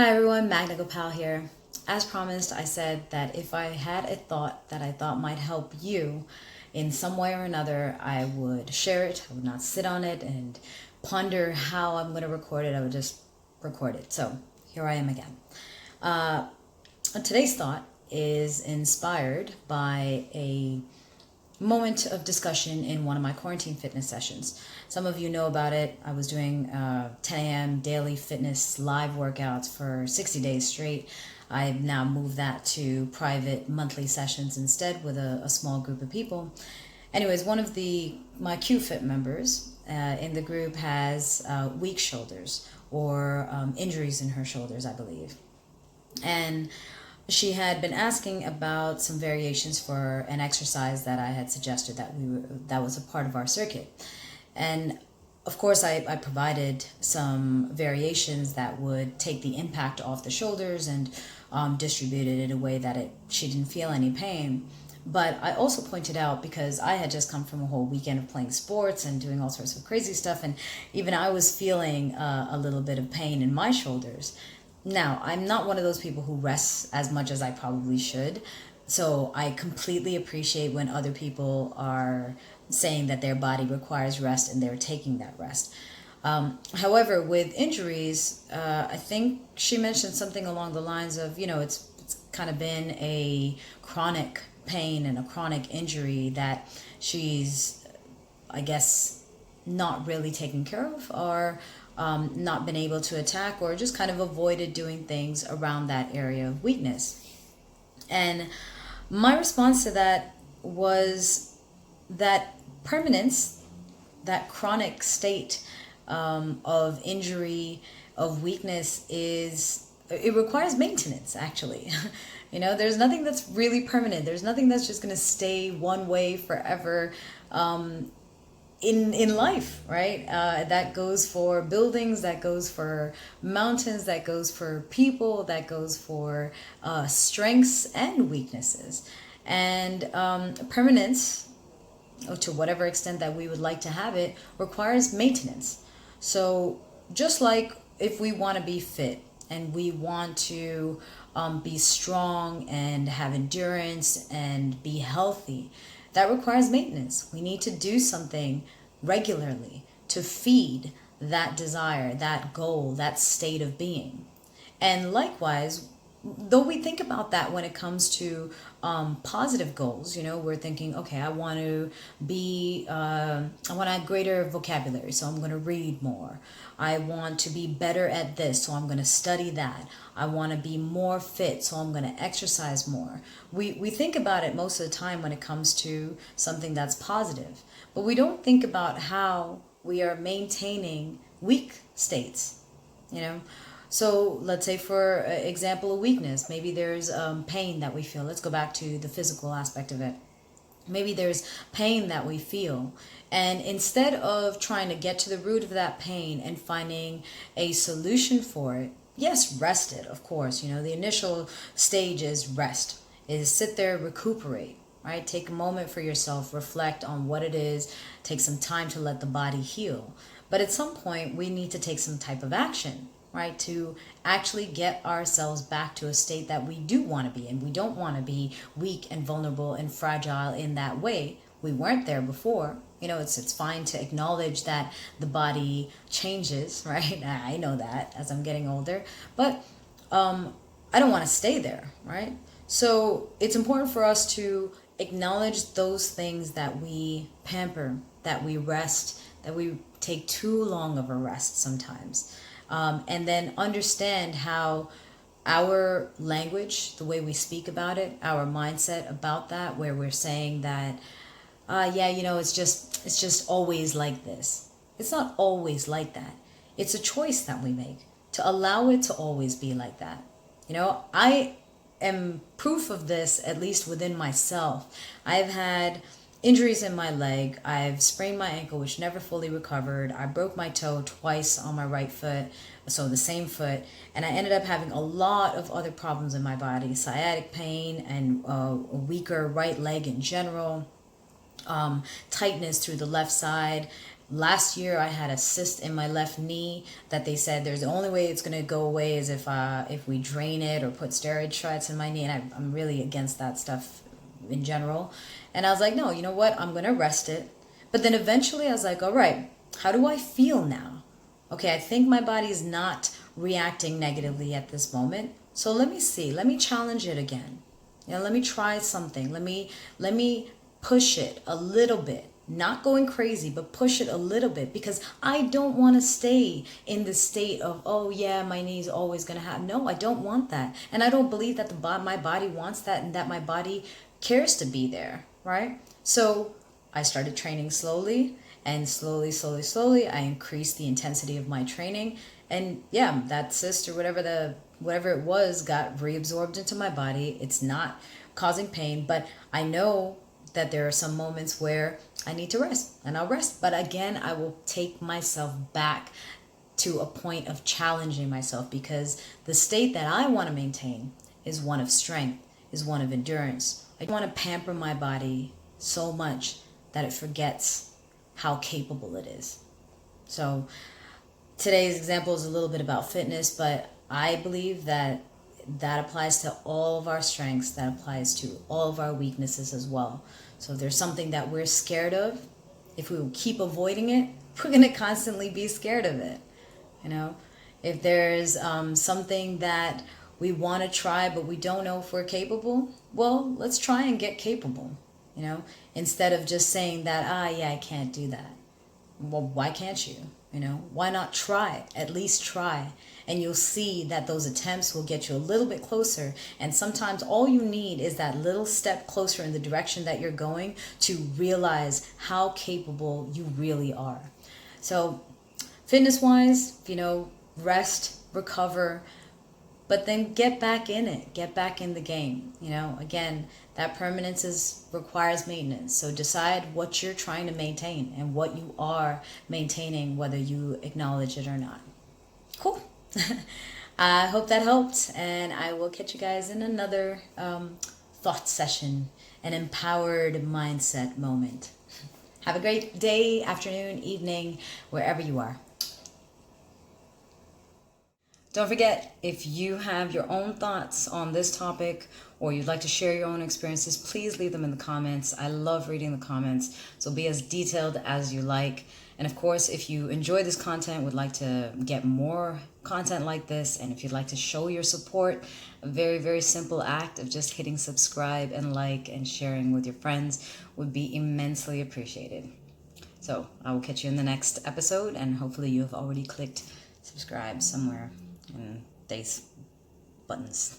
Hi everyone, Magna Gopal here. As promised, I said that if I had a thought that I thought might help you in some way or another, I would share it. I would not sit on it and ponder how I'm going to record it. I would just record it. So here I am again. Today's thought is inspired by a moment of discussion in one of my quarantine fitness sessions. Some of you know about it. I was doing 10 a.m. daily fitness live workouts for 60 days straight. I've now moved that to private monthly sessions instead with a small group of people. Anyways, one of my QFit members in the group has weak shoulders or injuries in her shoulders, I believe. And she had been asking about some variations for an exercise that I had suggested that was a part of our circuit. And of course, I provided some variations that would take the impact off the shoulders and distribute it in a way that she didn't feel any pain. But I also pointed out, because I had just come from a whole weekend of playing sports and doing all sorts of crazy stuff, and even I was feeling a little bit of pain in my shoulders. Now, I'm not one of those people who rests as much as I probably should. So I completely appreciate when other people are saying that their body requires rest and they're taking that rest. However, with injuries, I think she mentioned something along the lines of, it's kind of been a chronic pain and a chronic injury that she's, I guess, not really taken care of, or not been able to attack, or just kind of avoided doing things around that area of weakness. And my response to that was that permanence, that chronic state of injury, of weakness, it requires maintenance, actually. There's nothing that's really permanent. There's nothing that's just going to stay one way forever. In life, right? That goes for buildings, that goes for mountains, that goes for people, that goes for strengths and weaknesses. And permanence, to whatever extent that we would like to have it, requires maintenance. So just like if we want to be fit and we want to be strong and have endurance and be healthy, that requires maintenance. We need to do something regularly to feed that desire, that goal, that state of being. And likewise, though we think about that when it comes to positive goals, we're thinking, okay, I want to have greater vocabulary, so I'm going to read more. I want to be better at this, so I'm going to study that. I want to be more fit, so I'm going to exercise more. We think about it most of the time when it comes to something that's positive, but we don't think about how we are maintaining weak states, So let's say, for example, a weakness. Maybe there's pain that we feel. Let's go back to the physical aspect of it. Maybe there's pain that we feel. And instead of trying to get to the root of that pain and finding a solution for it, yes, rest it, of course. The initial stage is rest, is sit there, recuperate, right? Take a moment for yourself, reflect on what it is, take some time to let the body heal. But at some point, we need to take some type of action, right, to actually get ourselves back to a state that we do want to be in. We don't want to be weak and vulnerable and fragile in that way. We weren't there before. It's fine to acknowledge that the body changes, right? I know that as I'm getting older, but I don't want to stay there, right? So it's important for us to acknowledge those things that we pamper, that we rest, that we take too long of a rest sometimes. And then understand how our language, the way we speak about it, our mindset about that, where we're saying that, it's just always like this. It's not always like that. It's a choice that we make to allow it to always be like that. I am proof of this, at least within myself. I've had injuries in my leg. I've sprained my ankle, which never fully recovered. I broke my toe twice on my right foot, so the same foot. And I ended up having a lot of other problems in my body, sciatic pain and a weaker right leg in general, tightness through the left side, Last year I had a cyst in my left knee that they said there's the only way it's going to go away is if we drain it or put steroid shots in my knee. And I'm really against that stuff in general. And I was like, no, you know what? I'm going to rest it. But then eventually I was like, all right, how do I feel now? Okay, I think my body is not reacting negatively at this moment. So let me see. Let me challenge it again. Let me try something. Let me push it a little bit. Not going crazy, but push it a little bit, because I don't want to stay in the state of, oh yeah, my knee's always going to have. No, I don't want that. And I don't believe that my body wants that and that my body cares to be there, right? So I started training slowly, and slowly, I increased the intensity of my training. And yeah, that cyst or whatever it was got reabsorbed into my body. It's not causing pain, but I know that there are some moments where I need to rest, and I'll rest. But again, I will take myself back to a point of challenging myself, because the state that I want to maintain is one of strength, is one of endurance. I don't want to pamper my body so much that it forgets how capable it is. So today's example is a little bit about fitness, but I believe that applies to all of our strengths, that applies to all of our weaknesses as well. So if there's something that we're scared of, if we keep avoiding it, we're going to constantly be scared of it. If there's something that we want to try but we don't know if we're capable, well, let's try and get capable. Instead of just saying that, yeah, I can't do that. Well, why can't you? Why not try? At least try. And you'll see that those attempts will get you a little bit closer. And sometimes all you need is that little step closer in the direction that you're going to realize how capable you really are. So fitness-wise, rest, recover, but then get back in it. Get back in the game. Again, that permanence requires maintenance. So decide what you're trying to maintain and what you are maintaining, whether you acknowledge it or not. Cool. I hope that helped, and I will catch you guys in another thought session, an empowered mindset moment. Have a great day, afternoon, evening, wherever you are. Don't forget, if you have your own thoughts on this topic or you'd like to share your own experiences, please leave them in the comments. I love reading the comments, so be as detailed as you like. And of course, if you enjoy this content, would like to get more content like this, and if you'd like to show your support, a very, very simple act of just hitting subscribe and like and sharing with your friends would be immensely appreciated. So I will catch you in the next episode, and hopefully you have already clicked subscribe somewhere in these buttons.